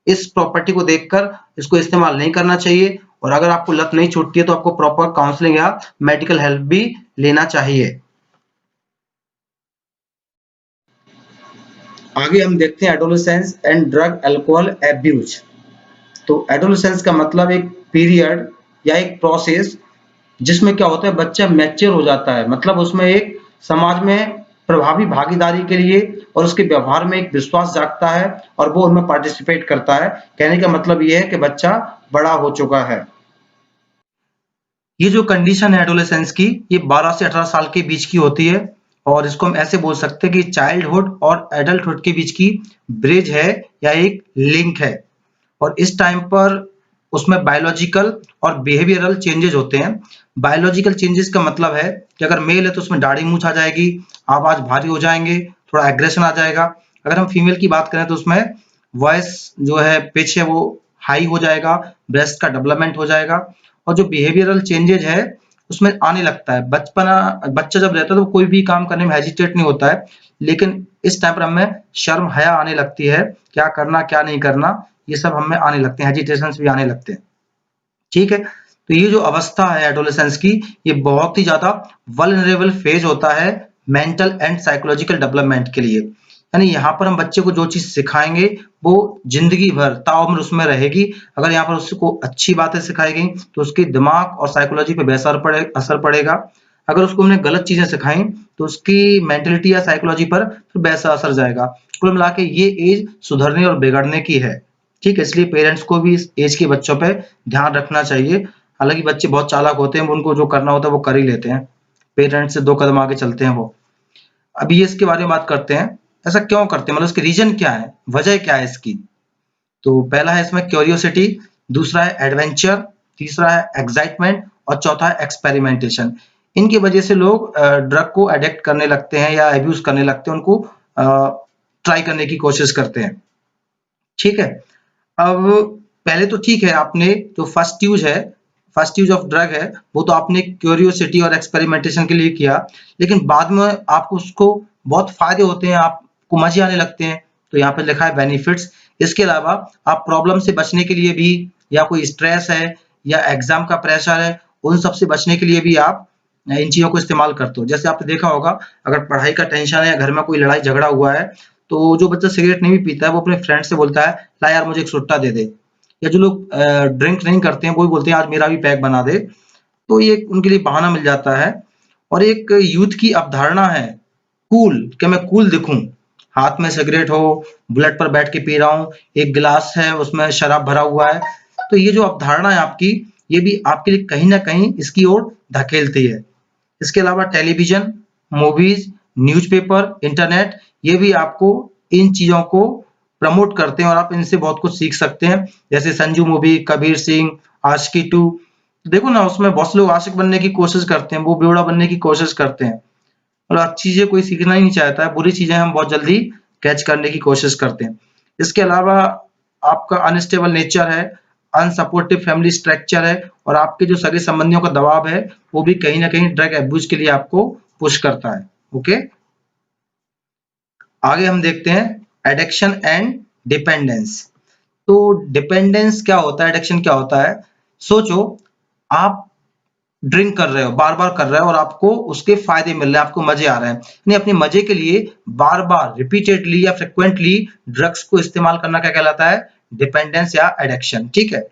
इस प्रॉपर्टी को देखकर इसको इस्तेमाल नहीं करना चाहिए। और अगर आपको लत नहीं छूटती है तो आपको प्रॉपर काउंसलिंग या मेडिकल हेल्प भी लेना चाहिए। आगे हम देखते हैं adolescence and drug alcohol abuse. तो एडोलेसेंस का मतलब एक पीरियड या एक प्रोसेस जिसमें क्या होता है, बच्चा मैच्योर हो जाता है, मतलब उसमें एक समाज में प्रभावी भागीदारी के लिए और उसके व्यवहार में एक विश्वास जागता है और वो उनमें पार्टिसिपेट करता है। कहने का मतलब ये है कि बच्चा बड़ा हो चुका है। ये जो कंडीशन है एडोलेसेंस की, ये 12 से 18 साल के बीच की होती है और इसको हम ऐसे बोल सकते हैं कि चाइल्डहुड और एडल्टहुड के बीच की ब्रिज है या एक लिंक है। और इस टाइम पर उसमें बायोलॉजिकल और बिहेवियरल चेंजेस होते हैं। बायोलॉजिकल चेंजेस का मतलब है कि अगर मेल है तो उसमें दाढ़ी मूंछ आ जाएगी, आवाज भारी हो जाएंगे, थोड़ा एग्रेशन आ जाएगा। अगर हम फीमेल की बात करें तो उसमें वॉइस जो है, पिच है, वो हाई हो जाएगा, ब्रेस्ट का डेवलपमेंट हो जाएगा। और जो बिहेवियरल चेंजेज है उसमें आने लगता है, बच्चा जब रहता है तो कोई भी काम करने में हेजिटेट नहीं होता है, लेकिन इस टाइम पर हमें शर्म हया आने लगती है, क्या करना क्या नहीं करना ये सब हमें आने लगते हैं, हेजिटेशंस भी आने लगते हैं। ठीक है, तो ये जो अवस्था है एडोलेसेंस की, ये बहुत ही ज्यादा वल्नरेबल फेज होता है मेंटल एंड साइकोलॉजिकल डेवलपमेंट के लिए। यानी यहाँ पर हम बच्चे को जो चीज सिखाएंगे वो जिंदगी भर ताउम्र उसमें रहेगी। अगर यहाँ पर उसको अच्छी बातें सिखाई गई तो उसके दिमाग और साइकोलॉजी पे बेहतर असर पड़ेगा। अगर उसको हमने गलत चीजें सिखाई तो उसकी मेंटेलिटी या साइकोलॉजी पर फिर वैसा असर जाएगा। कुल मिला के ये एज सुधरने और बिगड़ने की है। ठीक है, इसलिए पेरेंट्स को भी इस एज के बच्चों पे ध्यान रखना चाहिए। हालांकि बच्चे बहुत चालाक होते हैं, उनको जो करना होता है वो कर ही लेते हैं, पेरेंट्स से 2 कदम आगे चलते हैं वो। अभी ये इसके बारे में बात करते हैं, ऐसा क्यों करते हैं, मतलब इसके रीजन क्या है, वजह क्या है इसकी। तो पहला है इसमें क्यूरियोसिटी, दूसरा है एडवेंचर, तीसरा है एक्साइटमेंट और चौथा है एक्सपेरिमेंटेशन। इनकी वजह से लोग ड्रग को एडिक्ट करने लगते हैं या एब्यूज करने लगते हैं, उनको ट्राई करने की कोशिश करते हैं। ठीक है, अब पहले तो ठीक है, आपने जो फर्स्ट यूज ऑफ ड्रग है वो तो आपने क्यूरियोसिटी और एक्सपेरिमेंटेशन के लिए किया, लेकिन बाद में आपको उसको बहुत फायदे होते हैं, आपको मजे आने लगते हैं, तो यहाँ पे लिखा है बेनिफिट्स। इसके अलावा आप प्रॉब्लम से बचने के लिए भी, या कोई स्ट्रेस है या एग्जाम का प्रेशर है, उन सब से बचने के लिए भी आप इन चीजों को इस्तेमाल करते हो। जैसे आपने देखा होगा, अगर पढ़ाई का टेंशन है या घर में कोई लड़ाई झगड़ा हुआ है, तो जो बच्चा सिगरेट नहीं भी पीता है वो अपने फ्रेंड से बोलता है, ला यार मुझे एक सुट्टा दे दे। या जो लोग ड्रिंक नहीं करते हैं वो भी बोलते हैं आज मेरा भी पैक बना दे। तो ये उनके लिए बहाना मिल जाता है। और एक यूथ की अवधारणा है कूल, कि मैं कूल दिखूं, हाथ में सिगरेट हो, बुलेट पर बैठ के पी रहा हूँ, एक गिलास है उसमें शराब भरा हुआ है। तो ये जो अवधारणा है आपकी, ये भी आपके लिए कहीं ना कहीं इसकी ओर धकेलती है। इसके अलावा टेलीविजन, मूवीज, न्यूज़पेपर, इंटरनेट, ये भी आपको इन चीजों को प्रमोट करते हैं और आप इनसे बहुत कुछ सीख सकते हैं। जैसे संजू मूवी, कबीर सिंह, आशिकी 2, देखो ना उसमें बहुत से लोग आशिक बनने की कोशिश करते हैं, वो बेवड़ा बनने की कोशिश करते हैं। और अच्छी चीजें कोई सीखना ही नहीं चाहता है, बुरी चीजें हम बहुत जल्दी कैच करने की कोशिश करते हैं। इसके अलावा आपका अनस्टेबल नेचर है, अनसपोर्टिव फैमिली स्ट्रक्चर है और आपके जो सगे संबंधियों का दबाव है, वो भी कहीं ना कहीं ड्रग एब्यूज के लिए आपको पुश करता है। ओके, आगे हम देखते हैं एडिक्शन एंड डिपेंडेंस। तो डिपेंडेंस क्या होता है, एडिक्शन क्या होता है। सोचो, आप ड्रिंक कर रहे हो, बार बार कर रहे हो और आपको उसके फायदे मिल रहे हैं, आपको मजे आ रहे हैं, नहीं अपने मजे के लिए बार बार रिपीटेडली या फ्रिक्वेंटली ड्रग्स को इस्तेमाल करना क्या कहलाता है, डिपेंडेंस या एडिक्शन। ठीक है,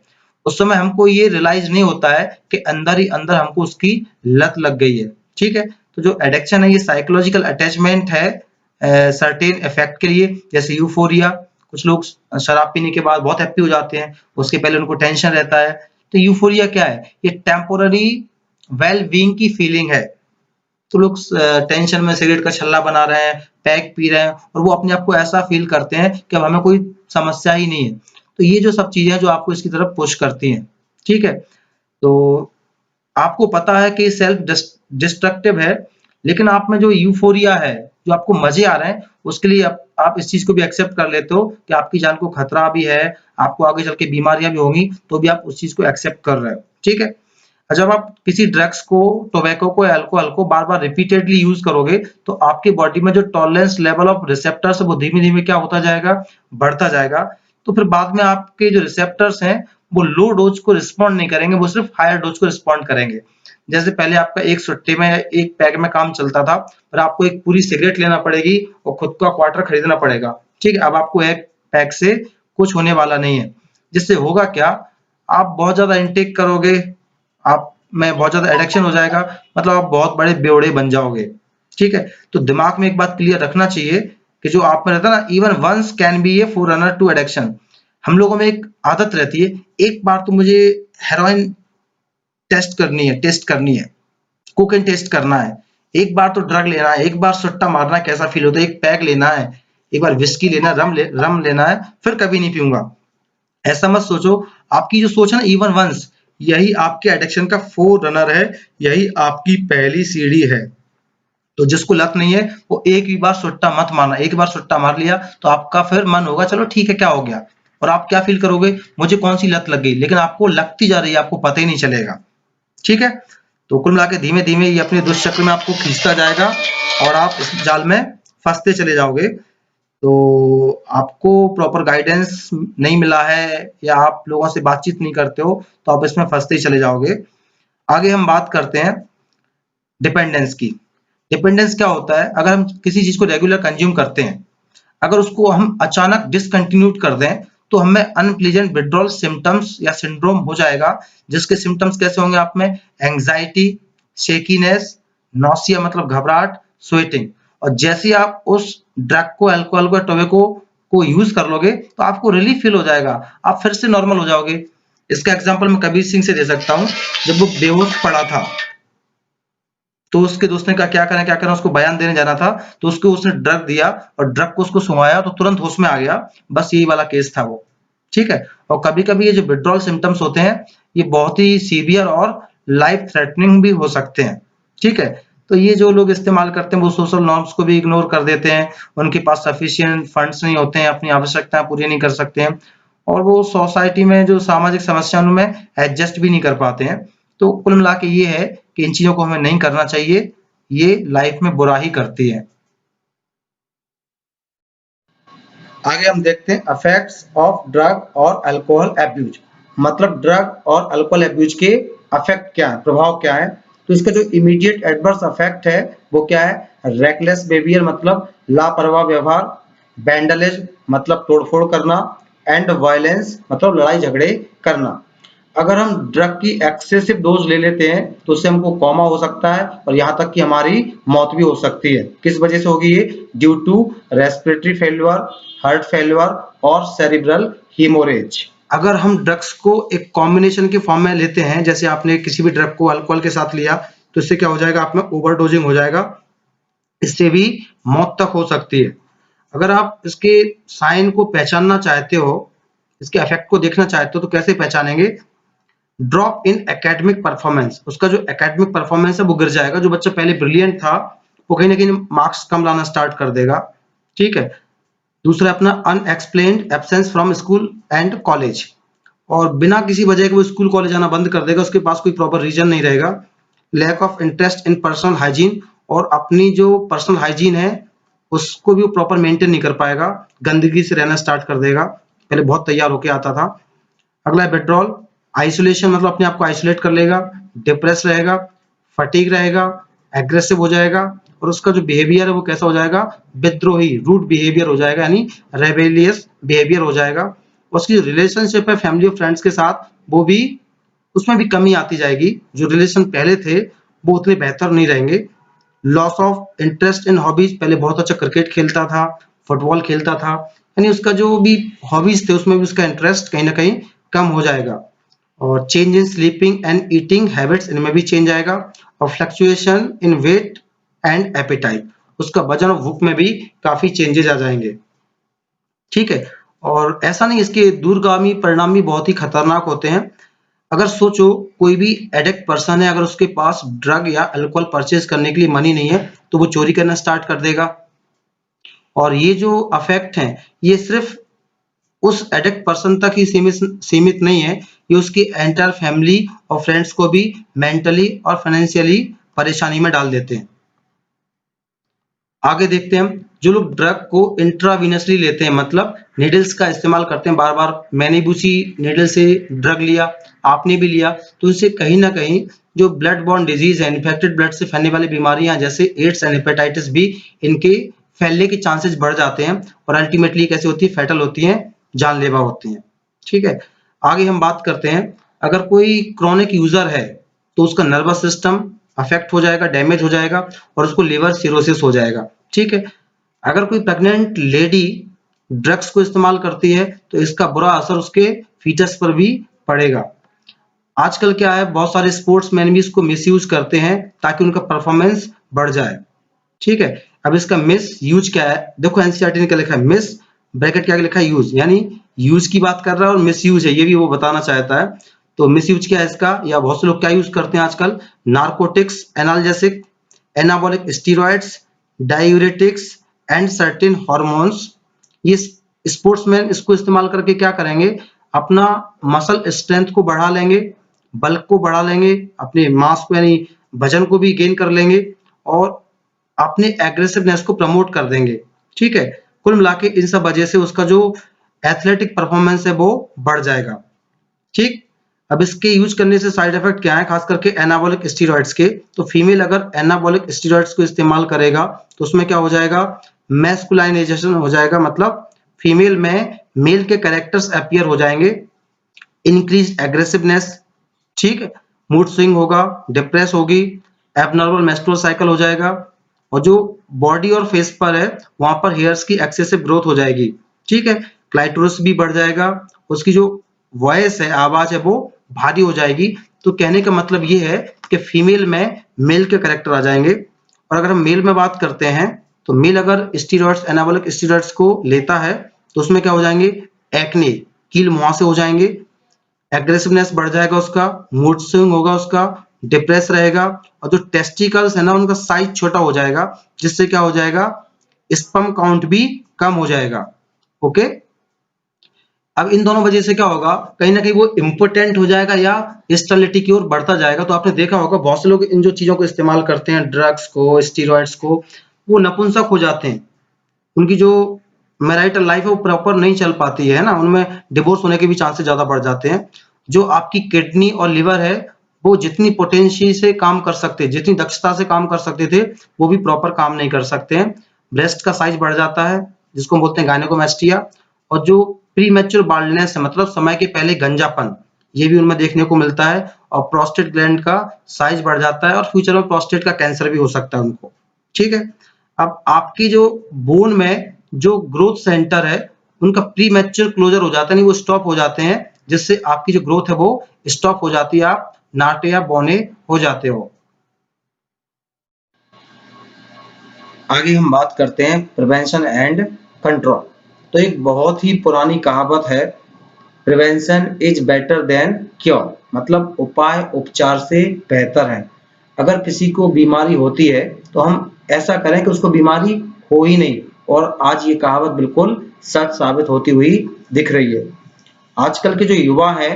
उस समय हमको ये रियलाइज नहीं होता है कि अंदर ही अंदर हमको उसकी लत लग गई है। ठीक है, तो जो एडिक्शन है ये साइकोलॉजिकल अटैचमेंट है सर्टेन इफेक्ट के लिए, जैसे यूफोरिया। कुछ लोग शराब पीने के बाद बहुत हैप्पी हो जाते हैं, उसके पहले उनको टेंशन रहता है। तो यूफोरिया क्या है, ये टेम्पोररी वेल बीइंग की फीलिंग है। तो लोग टेंशन में सिगरेट का छल्ला बना रहे हैं, पैक पी रहे हैं और वो अपने आप को ऐसा फील करते हैं कि अब हमें कोई समस्या ही नहीं है। तो ये जो सब चीजें जो आपको इसकी तरफ पुश करती हैं। ठीक है, तो आपको पता है कि सेल्फ डिस्ट्रक्टिव है, लेकिन आप में जो यूफोरिया है, जो आपको मजे आ रहे हैं, उसके लिए आप इस चीज को भी एक्सेप्ट कर लेते हो कि आपकी जान को खतरा भी है, आपको आगे चल के बीमारियां भी होंगी, तो भी आप उस चीज को एक्सेप्ट कर रहे हो। ठीक है, जब आप किसी ड्रग्स को, टोबैको को, अल्कोहल को बार बार रिपीटेडली यूज करोगे तो आपके बॉडी में जो टॉलरेंस लेवल ऑफ रिसेप्टर्स है वो धीमे धीमे क्या होता जाएगा, बढ़ता जाएगा। तो फिर बाद में आपके जो रिसेप्टर्स हैं वो लो डोज को रिस्पॉन्ड नहीं करेंगे, वो सिर्फ हायर डोज को रिस्पॉन्ड करेंगे। जैसे पहले आपका एक सुट्टे में, एक पैक में काम चलता था, फिर आपको एक पूरी सिगरेट लेना पड़ेगी और खुद का क्वार्टर खरीदना पड़ेगा। ठीक है, अब आपको एक पैक से कुछ होने वाला नहीं है। जिससे होगा क्या, आप बहुत ज्यादा इनटेक करोगे, आप में बहुत ज्यादा एडिक्शन हो जाएगा, मतलब आप बहुत बड़े बेवड़े बन जाओगे। ठीक है, तो दिमाग में एक बात क्लियर रखना चाहिए कि जो आप में रहता है ना, even once can be a forerunner to addiction. हम लोगों में एक आदत रहती है, एक बार तो मुझे हेरोइन टेस्ट करनी है, कोकेन टेस्ट करना है, एक बार तो ड्रग लेना है, एक बार सुट्टा मारना है, कैसा फील होता है, एक पैक लेना है, एक बार विस्की लेना है, रम लेना है, फिर कभी नहीं पीऊंगा। ऐसा मत सोचो। आपकी जो सोच है ना, इवन वंस, यही आपके एडिक्शन का फोर रनर है, यही आपकी पहली सीढ़ी है। तो जिसको लत नहीं है वो एक ही बार सुट्टा मत मारना, एक बार सुट्टा मार लिया तो आपका फिर मन होगा चलो ठीक है क्या हो गया, और आप क्या फील करोगे, मुझे कौन सी लत लग गई, लेकिन आपको लगती जा रही है, आपको पता ही नहीं चलेगा। ठीक है, तो कुल मिला के धीमे धीमे ये अपने दुष्चक्र में आपको खींचता जाएगा और आप इस जाल में फंसते चले जाओगे। तो आपको प्रॉपर गाइडेंस नहीं मिला है या आप लोगों से बातचीत नहीं करते हो तो आप इसमें फंसते ही चले जाओगे। आगे हम बात करते हैं डिपेंडेंस की। डिपेंडेंस क्या होता है, अगर हम किसी चीज को रेगुलर कंज्यूम करते हैं, अगर उसको हम अचानक डिसकंटिन्यूट कर दें तो हमें अनप्लीजेंट विड्रॉल सिम्टम्स या सिंड्रोम हो जाएगा, जिसके सिम्टम्स कैसे होंगे आप में, एंग्जाइटी, शेकीनेस, नौसिया मतलब घबराहट, स्वेटिंग। और जैसे ही आप उस ड्रग को, अल्कोहल को, टोबैको को यूज कर लोगे तो आपको रिलीफ फील हो जाएगा, आप फिर से नॉर्मल हो जाओगे। इसका एग्जांपल मैं कबीर सिंह से दे सकता हूँ। जब वो बेहोश पड़ा था तो उसके दोस्त ने कहा क्या करें, उसको बयान देने जाना था, तो उसको उसने ड्रग दिया और ड्रग को उसको सुंघाया तो तुरंत होश में आ गया। बस यही वाला केस था वो। ठीक है, और कभी कभी ये जो विड्रॉल सिम्टम्स होते हैं ये बहुत ही सीवियर और लाइफ थ्रेटनिंग भी हो सकते हैं। ठीक है, तो ये जो लोग इस्तेमाल करते हैं वो सोशल नॉर्म्स को भी इग्नोर कर देते हैं, उनके पास सफिशिएंट फंड्स नहीं होते हैं, अपनी आवश्यकताएं पूरी नहीं कर सकते हैं, और वो सोसाइटी में जो सामाजिक समस्याओं में एडजस्ट भी नहीं कर पाते हैं। तो कुल मिला के ये है कि इन चीजों को हमें नहीं करना चाहिए, ये लाइफ में बुरा ही करती है। आगे हम देखते हैं इफेक्ट्स ऑफ ड्रग और अल्कोहल एब्यूज। मतलब ड्रग और अल्कोहल एब्यूज के इफेक्ट क्या है, प्रभाव क्या है। तो इसका जो इमीडिएट एडवर्स इफेक्ट है वो क्या है, रेकलेस बिहेवियर मतलब लापरवाह व्यवहार, वैंडलिज्म मतलब तोड़फोड़ करना, एंड वायलेंस मतलब लड़ाई झगड़े करना। अगर हम ड्रग की एक्सेसिव डोज ले लेते हैं तो उससे हमको कोमा हो सकता है और यहाँ तक कि हमारी मौत भी हो सकती है। किस वजह से होगी ये, due to respiratory failure, heart failure और सेरिब्रल हीमोरेज। अगर हम ड्रग्स को एक कॉम्बिनेशन के फॉर्म में लेते हैं, जैसे आपने किसी भी ड्रग को अल्कोहल के साथ लिया तो इससे क्या हो जाएगा, आप में ओवरडोजिंग हो जाएगा, इससे भी मौत तक हो सकती है। अगर आप इसके साइन को पहचानना चाहते हो, इसके इफेक्ट को देखना चाहते हो तो कैसे पहचानेंगे, ड्रॉप इन एकेडमिक परफॉर्मेंस। उसका जो एकेडमिक परफॉर्मेंस है वो गिर जाएगा, जो बच्चा पहले ब्रिलियंट था वो कहीं ना कहीं मार्क्स कम लाना स्टार्ट कर देगा। ठीक है, दूसरा अपना unexplained absence from school and college, और बिना किसी वजह के वो स्कूल कॉलेज आना बंद कर देगा, उसके पास कोई प्रॉपर रीजन नहीं रहेगा। Lack of interest in personal hygiene, और अपनी जो पर्सनल हाइजीन है उसको भी वो प्रॉपर मेंटेन नहीं कर पाएगा, गंदगी से रहना स्टार्ट कर देगा, पहले बहुत तैयार होके आता था। अगला है विड्रॉल, आइसोलेशन मतलब अपने आप को आइसोलेट कर लेगा, डिप्रेस रहेगा, फटीग रहेगा, एग्रेसिव हो जाएगा, और उसका जो बिहेवियर है वो कैसा हो जाएगा, विद्रोही, रूड बिहेवियर हो जाएगा, यानी रेबेलियस बिहेवियर हो जाएगा। उसकी जो रिलेशनशिप है फैमिली और फ्रेंड्स के साथ वो भी, उसमें भी कमी आती जाएगी, जो रिलेशन पहले थे वो उतने बेहतर नहीं रहेंगे। Loss of interest in hobbies, पहले बहुत अच्छा क्रिकेट खेलता था, फुटबॉल खेलता था, यानी उसका जो भी हॉबीज थे उसमें भी उसका इंटरेस्ट कहीं ना कहीं कम हो जाएगा। और change in sleeping and eating habits, इनमें भी चेंज आएगा। और fluctuation in weight and appetite, उसका वजन और भूख में भी काफी चेंजेस आ जाएंगे। ठीक है, और ऐसा नहीं, इसके दूरगामी परिणाम भी बहुत ही खतरनाक होते हैं। अगर सोचो कोई भी एडिक्ट पर्सन है, अगर उसके पास ड्रग या अल्कोहल परचेज करने के लिए मनी नहीं है तो वो चोरी करना स्टार्ट कर देगा। और ये जो अफेक्ट हैं ये सिर्फ उस एडिक्ट पर्सन तक ही सीमित नहीं है, ये उसकी एंटायर फैमिली और फ्रेंड्स को भी मेंटली और फाइनेंशियली परेशानी में डाल देते हैं। आगे देखते हैं हम, जो लोग ड्रग को इंट्रावीनसली लेते हैं, मतलब नीडल्स का इस्तेमाल करते हैं बार बार, मैंने भी उसी नीडल से ड्रग लिया, आपने भी लिया, तो इससे कहीं ना कहीं जो ब्लड बॉर्न डिजीज है, इन्फेक्टेड ब्लड से फैलने वाली बीमारियां जैसे एड्स एंड हेपेटाइटिस भी, इनके फैलने के चांसेस बढ़ जाते हैं और अल्टीमेटली कैसे होती है, फैटल होती हैं, जानलेवा होती हैं। ठीक है, आगे हम बात करते हैं, अगर कोई क्रॉनिक यूजर है तो उसका नर्वस सिस्टम अफेक्ट हो जाएगा, डैमेज हो जाएगा और उसको लिवर सिरोसिस हो जाएगा। ठीक है। अगर कोई प्रेग्नेंट लेडी ड्रग्स को इस्तेमाल करती है तो इसका बुरा असर उसके फीटस पर भी पड़ेगा। आजकल क्या है, बहुत सारे स्पोर्ट्समैन भी इसको मिसयूज करते हैं ताकि उनका परफॉर्मेंस बढ़ जाए। ठीक है। अब इसका मिस यूज क्या है, देखो एनसीईआरटी ने क्या लिखा है, मिस ब्रैकेट क्या लिखा है, यूज, यानी यूज की बात कर रहा है और मिस यूज है ये भी वो बताना चाहता है। तो मिस यूज क्या है इसका, या बहुत से लोग क्या यूज करते हैं आजकल, narcotics, analgesic, anabolic steroids, diuretics and certain hormones. ये स्पोर्ट्समैन इसको इस्तेमाल करके क्या करेंगे, अपना मसल स्ट्रेंथ को बढ़ा लेंगे, बल्क को बढ़ा लेंगे, अपने मास को यानी वजन को भी गेन कर लेंगे और अपने एग्रेसिवनेस को प्रमोट कर देंगे। ठीक है। कुल मिला के इन सब वजह से उसका जो एथलेटिक परफॉर्मेंस है वो बढ़ जाएगा। ठीक। अब इसके यूज करने से साइड इफेक्ट क्या है, खास करके एनाबॉलिक स्टीरॉइड्स के, तो फीमेल अगर एनाबॉलिक स्टीरॉइड्स को इस्तेमाल करेगा तो उसमें क्या हो जाएगा, मैस्कुलाइनाइजेशन हो जाएगा, मतलब फीमेल में मेल के कैरेक्टर्स अपीयर हो जाएंगे, इंक्रीज एग्रेसिवनेस, ठीक है, मूड स्विंग होगा, डिप्रेस होगी, एबनॉर्मल मेंस्ट्रुअल साइकिल हो जाएगा और जो बॉडी और फेस पर है वहां पर हेयर्स की एक्सेसिव ग्रोथ हो जाएगी। ठीक है। क्लाइटोरिस भी बढ़ जाएगा, उसकी जो वॉइस है, आवाज है, वो भारी हो जाएगी। तो कहने का मतलब ये है कि फीमेल में मेल के कैरेक्टर आ जाएंगे। और अगर हम मेल में बात करते हैं तो मेल अगर स्टीरॉइड्स, एनाबॉलिक स्टीरॉइड्स को लेता है तो उसमें क्या हो जाएंगे, एक्ने, कील मुहासे हो जाएंगे, एग्रेसिवनेस बढ़ जाएगा उसका, मूड स्विंग होगा उसका, डिप्रेस रहेगा और जो टेस्टिकल्स है ना उनका साइज छोटा हो जाएगा, जिससे क्या हो जाएगा, स्पर्म काउंट भी कम हो जाएगा। ओके। अब इन दोनों वजह से क्या होगा, कहीं ना कहीं वो इम्पोर्टेंट हो जाएगा या स्टेरिलिटी की ओर बढ़ता जाएगा। तो आपने देखा होगा बहुत से लोग इन जो चीजों को इस्तेमाल करते हैं, ड्रग्स को, स्टीरॉइड्स को, वो नपुंसक हो जाते हैं, उनकी जो मैरिटल लाइफ है वो प्रॉपर नहीं चल पाती है ना, उनमें डिवोर्स होने के भी चांसेस ज्यादा बढ़ जाते हैं। जो आपकी किडनी और लिवर है वो जितनी पोटेंशियल से काम कर सकते, जितनी दक्षता से काम कर सकते थे, वो भी प्रॉपर काम नहीं कर सकते हैं। ब्रेस्ट का साइज बढ़ जाता है जिसको हम बोलते हैं गायनेकोमेस्टिया, और जो प्रीमेच्योर बाल्डनेस है, मतलब समय के पहले गंजापन, ये भी उनमें देखने को मिलता है। और प्रोस्टेट ग्लैंड का साइज बढ़ जाता है और फ्यूचर में प्रोस्टेट का कैंसर भी हो सकता है उनको। ठीक है। अब आपकी जो बोन में जो ग्रोथ सेंटर है उनका प्री मैच्योर क्लोजर हो जाता है, नहीं वो स्टॉप हो जाते हैं, जिससे आपकी जो ग्रोथ है वो स्टॉप हो जाती है, आप नाटे या बौने हो जाते हो। आगे हम बात करते हैं प्रिवेंशन एंड कंट्रोल। तो एक बहुत ही पुरानी कहावत है, prevention is better than cure, मतलब उपाय उपचार से बेहतर है। अगर किसी को बीमारी होती है तो हम ऐसा करें कि उसको बीमारी हो ही नहीं, और आज ये कहावत बिल्कुल सच साबित होती हुई दिख रही है। आजकल के जो युवा हैं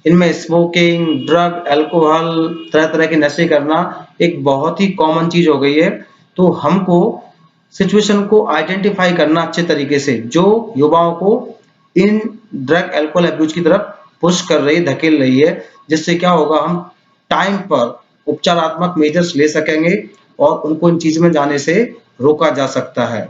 इनमें स्मोकिंग, ड्रग, अल्कोहल, तरह तरह के नशे करना एक बहुत ही कॉमन चीज हो गई है। तो हमको सिचुएशन को आइडेंटिफाई करना अच्छे तरीके से, जो युवाओं को इन ड्रग अल्कोहल अब्यूज की तरफ पुश कर रही, धकेल रही है, जिससे क्या होगा, हम टाइम पर उपचारात्मक मेजर्स ले सकेंगे और उनको इन चीजों में जाने से रोका जा सकता है।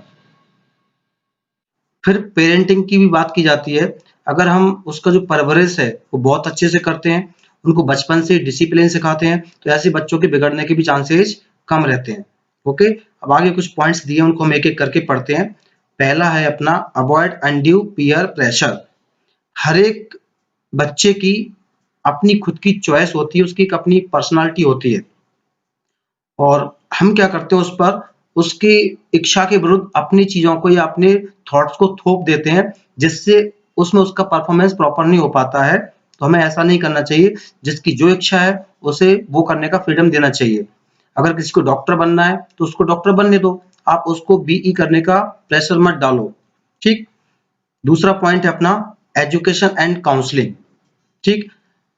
फिर पेरेंटिंग की भी बात की जाती है। अगर हम उसका जो परवरिश है वो बहुत अच्छे से करते हैं, उनको बचपन से डिसिप्लिन सिखाते हैं, तो ऐसे बच्चों के बिगड़ने के भी चांसेस कम रहते हैं। ओके। अब आगे कुछ पॉइंट्स दिए उनको हम एक एक करके पढ़ते हैं। पहला है अपना अवॉइड अनड्यू पीयर प्रेशर। हर एक बच्चे की अपनी खुद की चॉइस होती है, उसकी एक अपनी पर्सनालिटी होती है और हम क्या करते हैं उस पर उसकी इच्छा के विरुद्ध अपनी चीजों को या अपने थॉट्स को थोप देते हैं, जिससे उसमें उसका परफॉर्मेंस प्रॉपर नहीं हो पाता है। तो हमें ऐसा नहीं करना चाहिए, जिसकी जो इच्छा है उसे वो करने का फ्रीडम देना चाहिए। अगर किसी को डॉक्टर बनना है तो उसको डॉक्टर बनने दो, आप उसको बीई करने का प्रेशर मत डालो। ठीक। दूसरा पॉइंट है अपना एजुकेशन एंड काउंसलिंग। ठीक।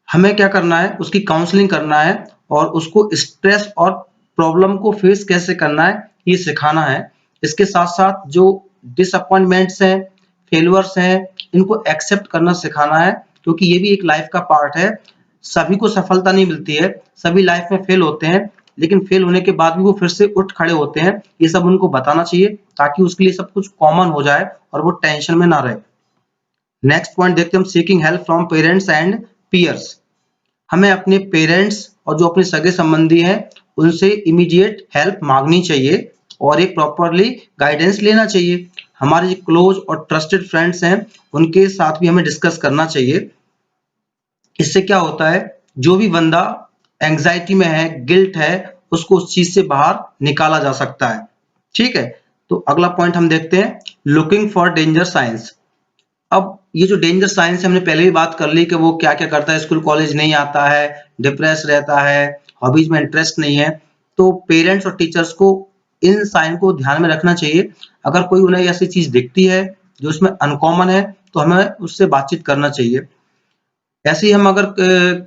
हमें क्या करना है, उसकी काउंसलिंग करना है और उसको स्ट्रेस और प्रॉब्लम को फेस कैसे करना है ये सिखाना है। इसके साथ साथ जो डिसअपॉइंटमेंट्स हैं, फेलियर्स हैं, इनको एक्सेप्ट करना सिखाना है, क्योंकि ये भी एक लाइफ का पार्ट है। सभी को सफलता नहीं मिलती है, सभी लाइफ में फेल होते हैं, लेकिन फेल होने के बाद भी वो फिर से उठ खड़े होते हैं। ये सब उनको बताना चाहिए ताकि उसके लिए सब कुछ कॉमन हो जाए और वो टेंशन में ना रहे। नेक्स्ट पॉइंट देखते हैं हम, seeking help from parents and peers. हमें अपने पेरेंट्स और जो अपने सगे संबंधी हैं उनसे इमीडिएट हेल्प मांगनी चाहिए और एक प्रॉपरली गाइडेंस लेना चाहिए। हमारे जो क्लोज और ट्रस्टेड फ्रेंड्स हैं उनके साथ भी हमें डिस्कस करना चाहिए। इससे क्या होता है, जो भी बंदा एंग्जाइटी में है, गिल्ट है, उसको उस चीज से बाहर निकाला जा सकता है। ठीक है, तो अगला पॉइंट हम देखते हैं, लुकिंग फॉर डेंजर साइंस। अब ये जो डेंजर साइंस है हमने पहले भी बात कर ली कि वो क्या क्या करता है, स्कूल कॉलेज नहीं आता है, डिप्रेस रहता है, हॉबीज में इंटरेस्ट नहीं है। तो पेरेंट्स और टीचर्स को इन साइन को ध्यान में रखना चाहिए। अगर कोई उन्हें ऐसी चीज दिखती है जो उसमें अनकॉमन है तो हमें उससे बातचीत करना चाहिए। ऐसे ही हम अगर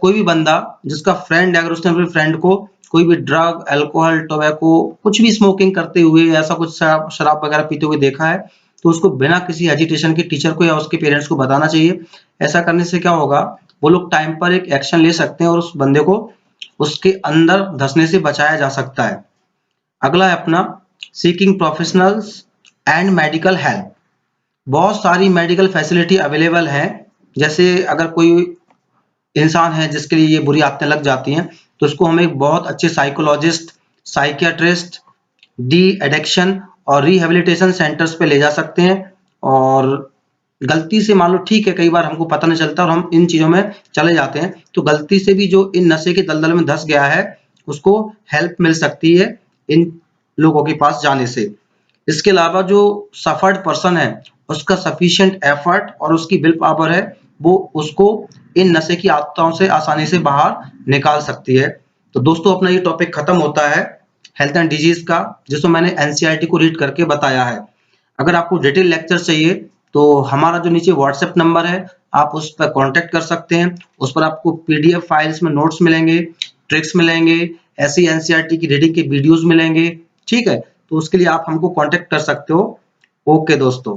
कोई भी बंदा जिसका फ्रेंड है, अगर उसने अपने फ्रेंड को कोई भी ड्रग, अल्कोहल, टोबैको, कुछ भी स्मोकिंग करते हुए, ऐसा कुछ शराब वगैरह पीते हुए देखा है, तो उसको बिना किसी हेजिटेशन के टीचर को या उसके पेरेंट्स को बताना चाहिए। ऐसा करने से क्या होगा, वो लोग टाइम पर एक एक्शन ले सकते हैं और उस बंदे को उसके अंदर धंसने से बचाया जा सकता है। अगला है अपना, seeking professionals and medical help. बहुत सारी मेडिकल फैसिलिटी अवेलेबल है। जैसे अगर कोई इंसान है जिसके लिए ये बुरी आदतें लग जाती हैं, तो उसको हम एक बहुत अच्छे साइकोलॉजिस्ट, साइकियाट्रिस्ट, डी एडिक्शन और रिहेबिलिटेशन सेंटर्स पे ले जा सकते हैं। और गलती से मान लो, ठीक है, कई बार हमको पता नहीं चलता और हम इन चीजों में चले जाते हैं, तो गलती से भी जो इन नशे के दलदल में धंस गया है उसको हेल्प मिल सकती है इन लोगों के पास जाने से। इसके अलावा जो सफर्ड पर्सन है उसका सफिशिएंट एफर्ट और उसकी विल पावर है, वो उसको इन नशे की आदतों से आसानी से बाहर निकाल सकती है। तो दोस्तों, अपना ये टॉपिक खत्म होता है हेल्थ एंड डिजीज का, जिसमें मैंने एनसीईआरटी को रीड करके बताया है। अगर आपको डिटेल लेक्चर चाहिए तो हमारा जो नीचे व्हाट्सएप नंबर है, आप उस पर कांटेक्ट कर सकते हैं। उस पर आपको पीडीएफ फाइल्स में नोट्स मिलेंगे, ट्रिक्स मिलेंगे, ऐसी एनसीईआरटी की रीडिंग के वीडियोस मिलेंगे। ठीक है, तो उसके लिए आप हमको कांटेक्ट कर सकते हो। ओके दोस्तों।